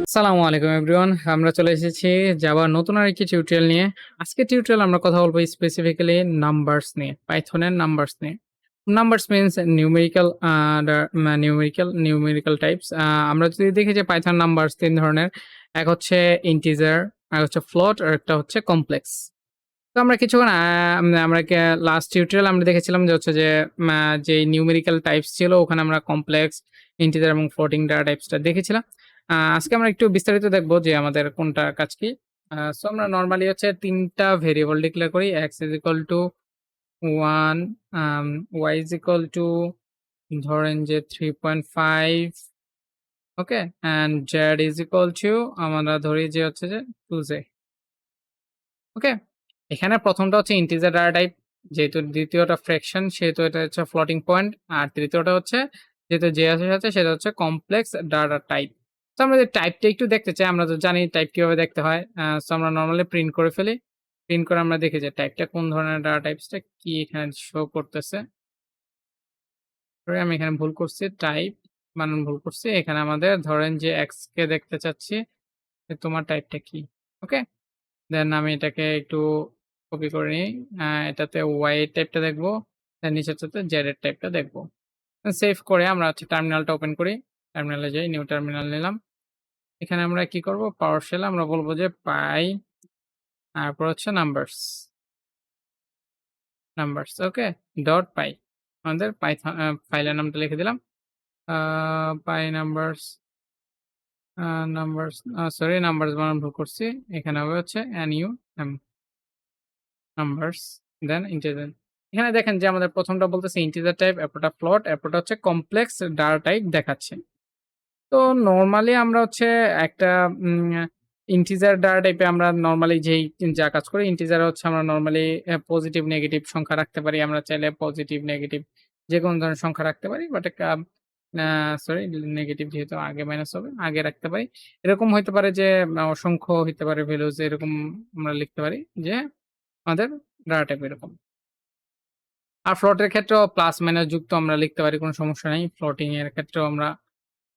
আসসালামু আলাইকুম এভরিওয়ান। আমরা চলে এসেছি জাভার নতুন আরেকটি টিউটোরিয়াল নিয়ে। আজকের টিউটোরিয়াল আমরা কথা বলবো স্পেসিফিক্যালি নাম্বারস নিয়ে, পাইথনের নাম্বারস নিয়ে। Numbers means numerical types. আমরা যদি দেখি যে পাইথন নাম্বারস ৩ ধরনের। এক হচ্ছে ইন্টিজার, আর হচ্ছে ফ্লোট, আর একটা হচ্ছে কমপ্লেক্স। তো আমরা কিছুক্ষণ আমরা লাস্ট টিউটোরিয়াল আমরা দেখেছিলাম যে হচ্ছে যে যে নিউমেরিক্যাল টাইপস ছিল ওখানে আমরা কমপ্লেক্স, ইন্টিজার এবং ফ্লোটিং ডাটা টাইপসটা দেখেছিলাম। আজকে আমরা একটু বিস্তারিত দেখব যে আমাদের কোনটা কাজ কি। সো আমরা নরমালি হচ্ছে ৩ টা ভেরিয়েবল ডিক্লেয়ার করি। x = 1, y = ধরেন যে 3.5, ওকে? অ্যান্ড z আমরা ধরি যে হচ্ছে যে 2j, ওকে? এখানে প্রথমটা হচ্ছে ইন্টিজার ডাটা টাইপ, যেহেতু দ্বিতীয়টা ফ্র্যাকশন সেহেতু এটা হচ্ছে ফ্লোটিং পয়েন্ট, আর তৃতীয়টা হচ্ছে যেহেতু যে আছে সাথে সেটা হচ্ছে কমপ্লেক্স ডাটা টাইপ। তো আমরা যে টাইপটা একটু দেখতে চাই, আমরা তো জানি টাইপ কিভাবে দেখতে হয়। সো আমরা নরমালি প্রিন্ট করে ফেলি। প্রিন্ট করে আমরা দেখি যে টাইপটা কোন ধরনের ডাটা টাইপসটা কি এখানে শো করতেছে। সরি আমি এখানে ভুল করছি, টাইপ বানান ভুল করছি। এখানে আমাদের ধরেন যে এক্স কে দেখতে চাচ্ছি যে তোমার টাইপটা কি, ওকে? দেন আমি এটাকে একটু কপি করে নিই। এটাতে y এর টাইপটা দেখবো। দেন নিচেরটাতে z এর টাইপটা দেখবো। সেভ করে আমরা হচ্ছে টার্মিনালটা ওপেন করি। টার্মিনালে যাই, নিউ টার্মিনাল নিলাম। এখানে আমরা কি করব? পাওয়ার শেল আমরা বলবো যে পাই, তারপর হচ্ছে নাম্বারস, ওকে? ডট পাই। আমাদের পাইথন ফাইলের নামটা লিখে দিলাম। পাই নাম্বারস, সরি নাম্বারস বানান ভুল করছি। এখানে হবে হচ্ছে NUM নাম্বারস, দেন ইন্টিজার। এখানে দেখেন যে আমাদের প্রথমটা বলতেছে ইন্টিজার টাইপ, এরপরটা ফ্লোট, এরপরটা হচ্ছে কমপ্লেক্স ডাটা টাইপ দেখাচ্ছে। তো নরমালি আমরা হচ্ছে একটা ইন্টিজার ডাটা টাইপে আমরা নরমালি যা কাজ করি, ইন্টিজারে হচ্ছে আমরা নরমালি পজিটিভ নেগেটিভ সংখ্যা রাখতে পারি। আমরা চাইলে পজিটিভ নেগেটিভ যেকোনো ধরনের সংখ্যা রাখতে পারি। বাট একটা সরি নেগেটিভ যেহেতু আগে মাইনাস হবে, আগে রাখতে পারি। এরকম হইতে পারে যে অসংখ্য হইতে পারে ভ্যালুজ, এরকম আমরা লিখতে পারি যে আমাদের ডাটা টাইপ এরকম। আর ফ্লোটের ক্ষেত্রেও প্লাস মাইনাস যুক্ত আমরা লিখতে পারি, কোনো সমস্যা নেই। ফ্লোটিং এর ক্ষেত্রেও আমরা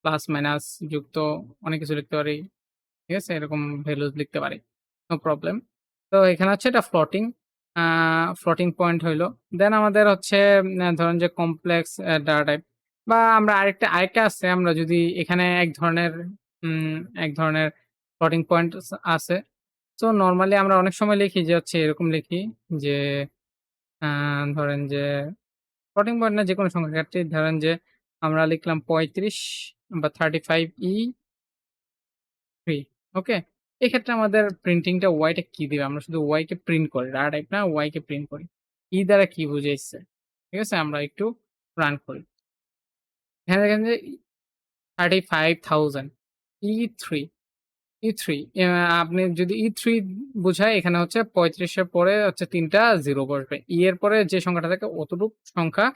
প্লাস মাইনাস যুক্ত অনেক কিছু লিখতে পারি। ঠিক আছে? এরকম ভ্যালুস লিখতে পারি। No problem. তো এখানে হচ্ছে এটা ফ্লোটিং, ফ্লোটিং পয়েন্ট হইলো। দেন আমাদের হচ্ছে ধরেন যে কমপ্লেক্স ডাটা টাইপ, বা আমরা আরেকটা আছে। আমরা যদি এখানে এক ধরনের ফ্লোটিং পয়েন্ট আছে। সো নরমালি আমরা অনেক সময় লিখি যে হচ্ছে এরকম লিখি যে ধরেন যে ফ্লোটিং পয়েন্ট না যেকোনো সংখ্যার ক্ষেত্রে ধরেন যে আমরা লিখলাম 35 বা 35E3, ওকে? এক্ষেত্রে আমাদের প্রিন্টিংটা টা কি দিবে? আমরা শুধু কে প্রিন্ট করি। ডাটা টাইপ না, কে প্রিন্ট করি। দ্বারা কি বুঝাইছে? ঠিক আছে? আমরা একটু রান করি। এখানে দেখেন যে 35,000 E3, E3 আপনি যদি E3 বুঝায়, এখানে হচ্ছে 35 এর পরে হচ্ছে ৩ টা 0 বসবে। এর পরে যে সংখ্যাটা থাকে অতটুক সংখ্যা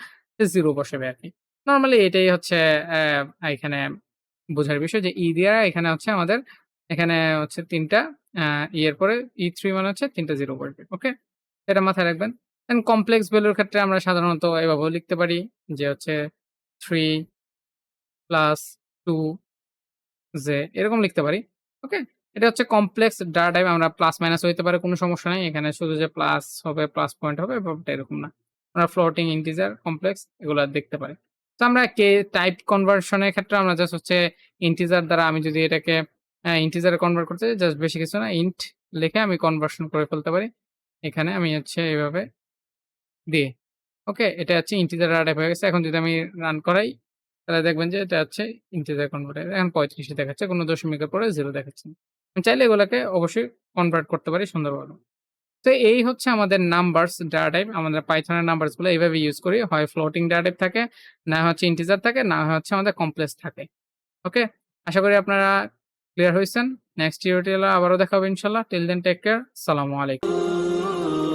0 বসাবে আরকি। নরমালি এটাই হচ্ছে এখানে বোঝার বিষয় যে দিয়া এখানে হচ্ছে আমাদের এখানে হচ্ছে ৩ টা এর পরে E3 মানে হচ্ছে ৩ টা 0 বসবে। ওকে? এটা মাথায় রাখবেন। দেন কমপ্লেক্স ভ্যালুর ক্ষেত্রে আমরা সাধারণত এভাবেও লিখতে পারি যে হচ্ছে 3 + 2 যে এরকম লিখতে পারি। ওকে? এটা হচ্ছে কমপ্লেক্স ডাটা টাইপ, আমরা প্লাস মাইনাস হইতে পারে, কোনো সমস্যা নাই। এখানে শুধু যে প্লাস হবে, প্লাস পয়েন্ট হবে ব্যাপারটা এরকম না। আমরা ফ্লোটিং, ইন্টিজার, কমপ্লেক্স এগুলা দেখতে পারি। তো আমরা টাইপ কনভার্সন এর ক্ষেত্রে আমরা জাস্ট হচ্ছে ইন্টিজার দ্বারা আমি যদি এটাকে ইন্টিজারে কনভার্ট করতে চাই, জাস্ট বেশি কিছু না, ইন্ট লিখে আমি কনভার্সন করে ফেলতে পারি। এখানে আমি হচ্ছে এভাবে দিয়ে। ওকে? এটা হচ্ছে ইন্টিজার ডাটা টাইপ হয়ে গেছে। এখন যদি আমি রান করাই, তাহলে দেখবেন যে এটা হচ্ছে ইন্টিজার কনভার্ট হয়ে এখন ৩৫ দেখাচ্ছে। কোনো দশমিকের পরে 0 দেখাচ্ছে না। আমি চাইলে এগুলাকে অবশ্যই কনভার্ট করতে পারি সুন্দরভাবে। তো এই হচ্ছে আমাদের নাম্বারস ডাটা টাইপ। আমাদের পাইথনের নাম্বারস গুলো এইভাবে ইউজ করি। হয় ফ্লোটিং ডাটা টাইপ থাকে, না হচ্ছে ইন্টিজার থাকে, না হচ্ছে আমাদের কমপ্লেক্স থাকে। ওকে? আশা করি আপনারা ক্লিয়ার হইছেন। নেক্সট টিউটোরিয়ালে আবারও দেখা হবে ইনশাআল্লাহ। Till then take care. আসসালামু আলাইকুম।